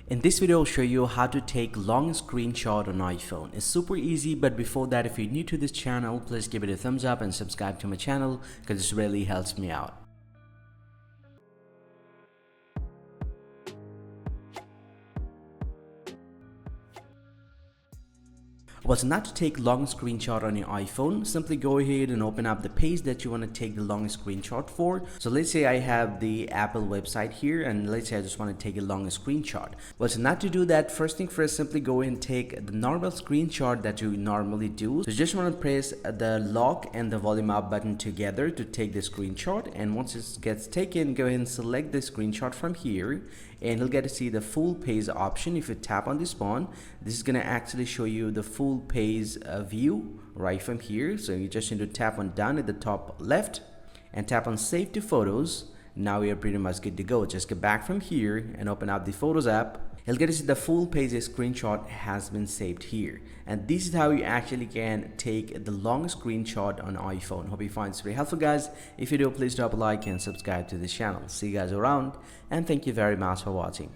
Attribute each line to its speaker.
Speaker 1: In this video, I'll show you how to take long screenshot on iPhone. It's super easy, but before that, if you're new to this channel, please give it a thumbs up and subscribe to my channel because this really helps me out. Well, so now to take long screenshot on your iPhone, simply go ahead and open up the page that you want to take the long screenshot for. So let's say I have the Apple website here, and let's say I just want to take a long screenshot. Well, so now to do that, first thing first, simply go and take the normal screenshot that you normally do. So you just want to press the lock and the volume up button together to take the screenshot. And once it gets taken, go ahead and select the screenshot from here, and you'll get to see the full page option. If you tap on this one, this is going to actually show you the full page view right from here. So you just need to tap on done at the top left and tap on save to photos. Now we are pretty much good to go. Just get back from here and open up the Photos app. You'll get to see the full page screenshot has been saved here, and this is how you actually can take the long screenshot on iPhone. Hope you find this very helpful, guys. If you do, please drop a like and subscribe to this channel. See you guys around, and thank you very much for watching.